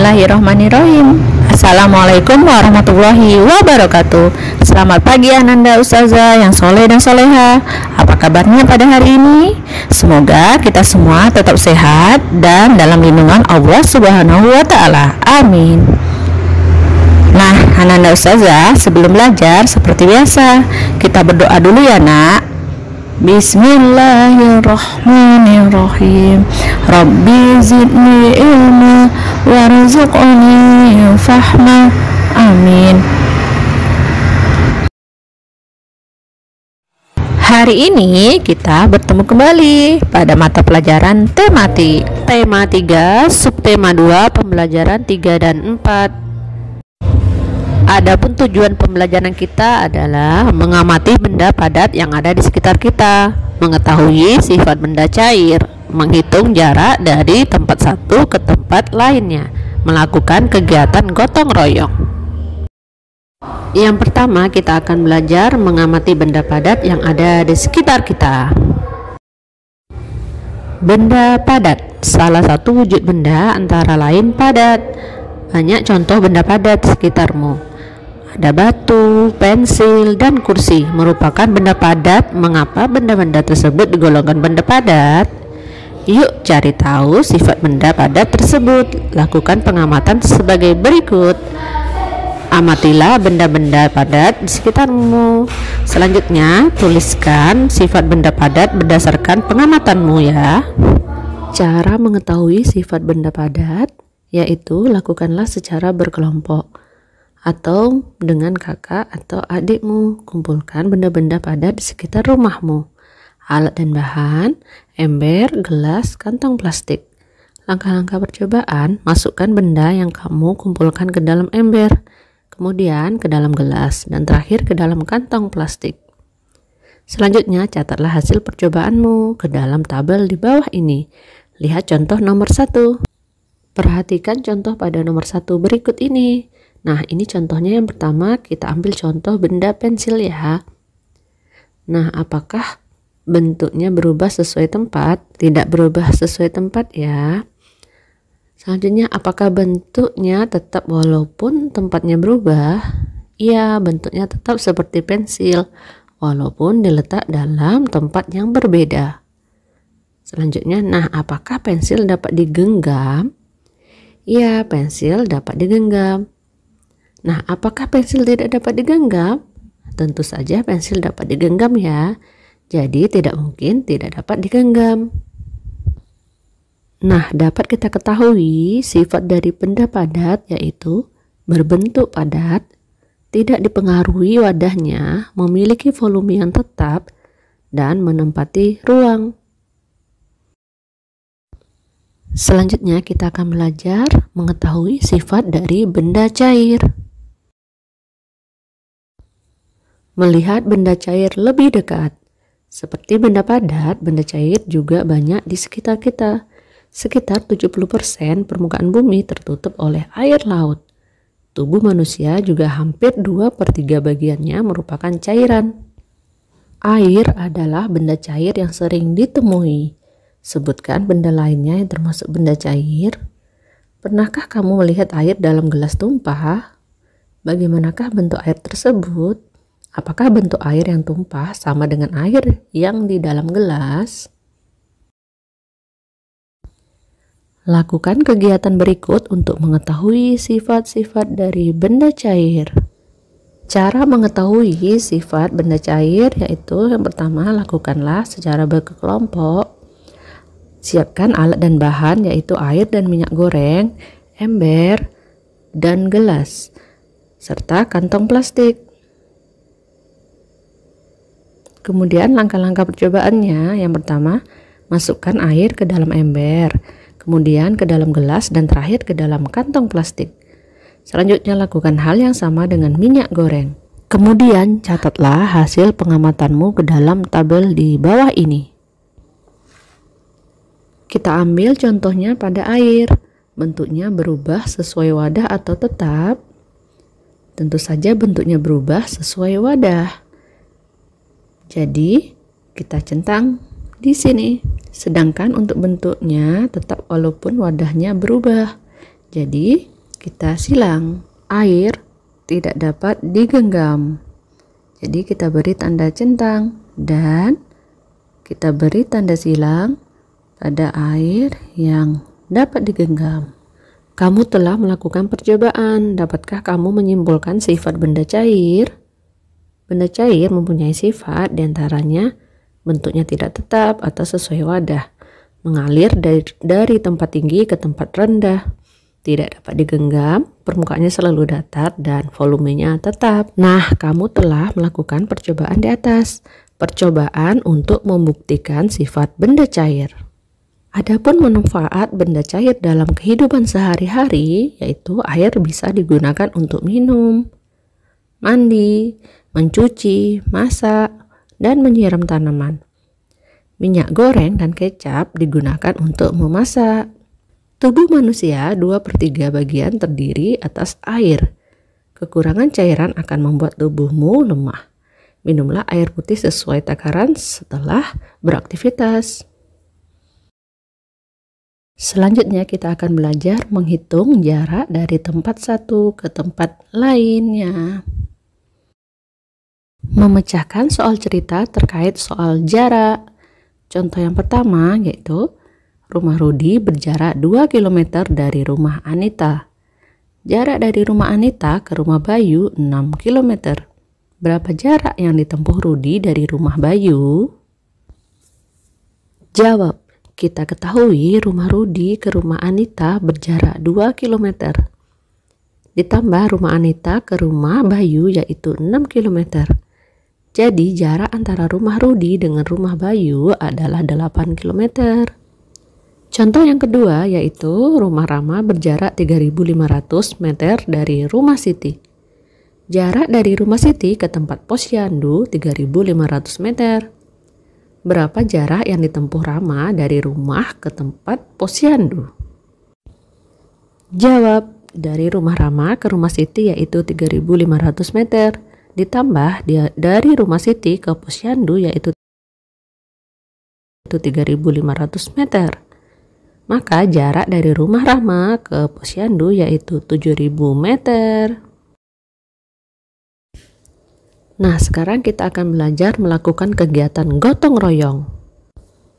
Bismillahirrahmanirrahim. Assalamualaikum warahmatullahi wabarakatuh. Selamat pagi Ananda Ustazah yang soleh dan soleha. Apa kabarnya pada hari ini? Semoga kita semua tetap sehat dan dalam lindungan Allah Subhanahu wa Ta'ala. Amin. Nah, Ananda Ustazah, sebelum belajar seperti biasa, kita berdoa dulu ya, Nak. Bismillahirrahmanirrahim. Rabbi zidni ilma warzuqni fahma. Amin. Hari ini kita bertemu kembali pada mata pelajaran tematik. Tema 3, subtema 2, pembelajaran 3 dan 4. Adapun tujuan pembelajaran kita adalah mengamati benda padat yang ada di sekitar kita, mengetahui sifat benda cair, menghitung jarak dari tempat satu ke tempat lainnya, melakukan kegiatan gotong royong. Yang pertama, kita akan belajar mengamati benda padat yang ada di sekitar kita. Benda padat, salah satu wujud benda antara lain padat. Banyak contoh benda padat di sekitarmu. Ada batu, pensil, dan kursi merupakan benda padat. Mengapa benda-benda tersebut digolongkan benda padat? Yuk cari tahu sifat benda padat tersebut. Lakukan pengamatan sebagai berikut. Amatilah benda-benda padat di sekitarmu. Selanjutnya, tuliskan sifat benda padat berdasarkan pengamatanmu ya. Cara mengetahui sifat benda padat yaitu lakukanlah secara berkelompok atau dengan kakak atau adikmu. Kumpulkan benda-benda padat di sekitar rumahmu. Alat dan bahan, ember, gelas, kantong plastik. Langkah-langkah percobaan, masukkan benda yang kamu kumpulkan ke dalam ember, kemudian ke dalam gelas, dan terakhir ke dalam kantong plastik. Selanjutnya, catatlah hasil percobaanmu ke dalam tabel di bawah ini. Lihat contoh nomor 1. Perhatikan contoh pada nomor 1 berikut ini. Nah, ini contohnya yang pertama, kita ambil contoh benda pensil ya. Nah, apakah bentuknya berubah sesuai tempat? Tidak berubah sesuai tempat ya. Selanjutnya, apakah bentuknya tetap walaupun tempatnya berubah? Iya, bentuknya tetap seperti pensil, walaupun diletak dalam tempat yang berbeda. Selanjutnya, nah apakah pensil dapat digenggam? Iya, pensil dapat digenggam. Nah, apakah pensil tidak dapat digenggam? Tentu saja pensil dapat digenggam ya. Jadi tidak mungkin tidak dapat digenggam. Nah, dapat kita ketahui sifat dari benda padat yaitu berbentuk padat, tidak dipengaruhi wadahnya, memiliki volume yang tetap, dan menempati ruang. Selanjutnya kita akan belajar mengetahui sifat dari benda cair. Melihat benda cair lebih dekat. Seperti benda padat, benda cair juga banyak di sekitar kita. Sekitar 70% permukaan bumi tertutup oleh air laut. Tubuh manusia juga hampir 2/3 bagiannya merupakan cairan. Air adalah benda cair yang sering ditemui. Sebutkan benda lainnya yang termasuk benda cair. Pernahkah kamu melihat air dalam gelas tumpah? Bagaimanakah bentuk air tersebut? Apakah bentuk air yang tumpah sama dengan air yang di dalam gelas? Lakukan kegiatan berikut untuk mengetahui sifat-sifat dari benda cair. Cara mengetahui sifat benda cair yaitu yang pertama, lakukanlah secara berkelompok. Siapkan alat dan bahan yaitu air dan minyak goreng, ember, dan gelas, serta kantong plastik. Kemudian langkah-langkah percobaannya, yang pertama, masukkan air ke dalam ember, kemudian ke dalam gelas, dan terakhir ke dalam kantong plastik. Selanjutnya lakukan hal yang sama dengan minyak goreng. Kemudian catatlah hasil pengamatanmu ke dalam tabel di bawah ini. Kita ambil contohnya pada air. Bentuknya berubah sesuai wadah atau tetap? Tentu saja bentuknya berubah sesuai wadah. Jadi kita centang di sini. Sedangkan untuk bentuknya tetap walaupun wadahnya berubah. Jadi kita silang. Air tidak dapat digenggam. Jadi kita beri tanda centang dan kita beri tanda silang pada air yang dapat digenggam. Kamu telah melakukan percobaan. Dapatkah kamu menyimpulkan sifat benda cair? Benda cair mempunyai sifat diantaranya bentuknya tidak tetap atau sesuai wadah, mengalir dari tempat tinggi ke tempat rendah, tidak dapat digenggam, permukaannya selalu datar, dan volumenya tetap. Nah, kamu telah melakukan percobaan di atas. Percobaan untuk membuktikan sifat benda cair. Adapun manfaat benda cair dalam kehidupan sehari-hari, yaitu air bisa digunakan untuk minum, mandi, mencuci, masak, dan menyiram tanaman. Minyak goreng dan kecap digunakan untuk memasak. Tubuh manusia 2/3 bagian terdiri atas air. Kekurangan cairan akan membuat tubuhmu lemah. Minumlah air putih sesuai takaran setelah beraktivitas. Selanjutnya kita akan belajar menghitung jarak dari tempat satu ke tempat lainnya. Memecahkan soal cerita terkait soal jarak. Contoh yang pertama yaitu rumah Rudi berjarak 2 km dari rumah Anita. Jarak dari rumah Anita ke rumah Bayu 6 km. Berapa jarak yang ditempuh Rudi dari rumah Bayu? Jawab. Kita ketahui rumah Rudi ke rumah Anita berjarak 2 km. Ditambah rumah Anita ke rumah Bayu yaitu 6 km. Jadi jarak antara rumah Rudi dengan rumah Bayu adalah 8 km. Contoh yang kedua yaitu rumah Rama berjarak 3.500 meter dari rumah Siti. Jarak dari rumah Siti ke tempat posyandu 3.500 meter. Berapa jarak yang ditempuh Rama dari rumah ke tempat posyandu? Jawab. Dari rumah Rama ke rumah Siti yaitu 3.500 meter. Ditambah dari rumah Siti ke posyandu yaitu 3.500 meter. Maka jarak dari rumah Rama ke posyandu yaitu 7.000 meter. Nah, sekarang kita akan belajar melakukan kegiatan gotong royong.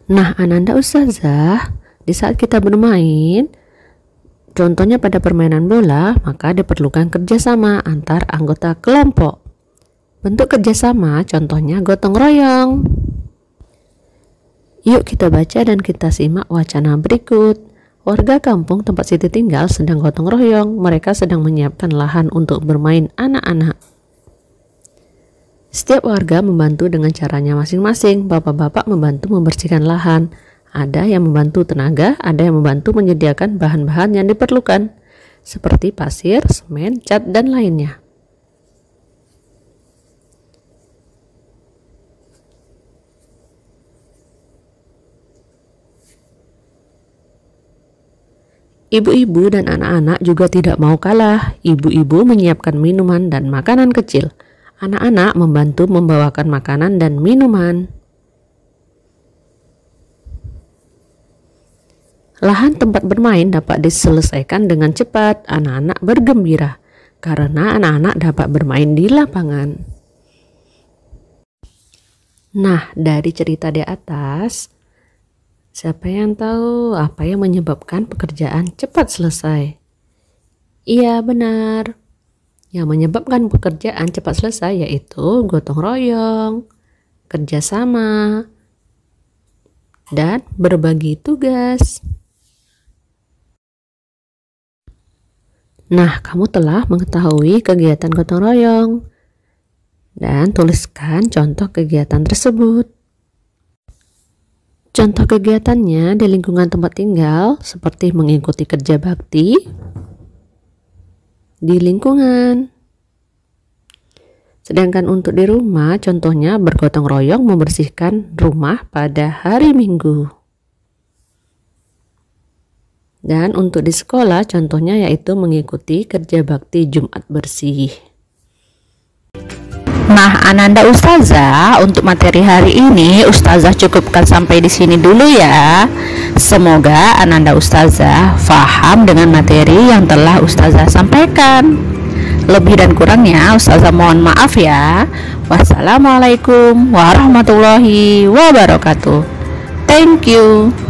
Nah, Ananda Ustazah, di saat kita bermain, contohnya pada permainan bola, maka diperlukan kerjasama antar anggota kelompok. Bentuk kerjasama contohnya gotong royong. Yuk kita baca dan kita simak wacana berikut. Warga kampung tempat Siti tinggal sedang gotong royong. Mereka sedang menyiapkan lahan untuk bermain anak-anak. Setiap warga membantu dengan caranya masing-masing. Bapak-bapak membantu membersihkan lahan. Ada yang membantu tenaga, ada yang membantu menyediakan bahan-bahan yang diperlukan, seperti pasir, semen, cat, dan lainnya. Ibu-ibu dan anak-anak juga tidak mau kalah. Ibu-ibu menyiapkan minuman dan makanan kecil. Anak-anak membantu membawakan makanan dan minuman. Lahan tempat bermain dapat diselesaikan dengan cepat. Anak-anak bergembira karena anak-anak dapat bermain di lapangan. Nah, dari cerita di atas, siapa yang tahu apa yang menyebabkan pekerjaan cepat selesai? Iya, benar. Yang menyebabkan pekerjaan cepat selesai yaitu gotong royong, kerjasama, dan berbagi tugas. Nah, kamu telah mengetahui kegiatan gotong royong dan tuliskan contoh kegiatan tersebut. Contoh kegiatannya di lingkungan tempat tinggal seperti mengikuti kerja bakti di lingkungan. Sedangkan untuk di rumah contohnya bergotong royong membersihkan rumah pada hari Minggu. Dan untuk di sekolah contohnya yaitu mengikuti kerja bakti Jumat bersih. Nah, Ananda Ustazah, untuk materi hari ini Ustazah cukupkan sampai di sini dulu ya. Semoga Ananda Ustazah paham dengan materi yang telah Ustazah sampaikan. Lebih dan kurangnya Ustazah mohon maaf ya. Wassalamualaikum warahmatullahi wabarakatuh. Thank you.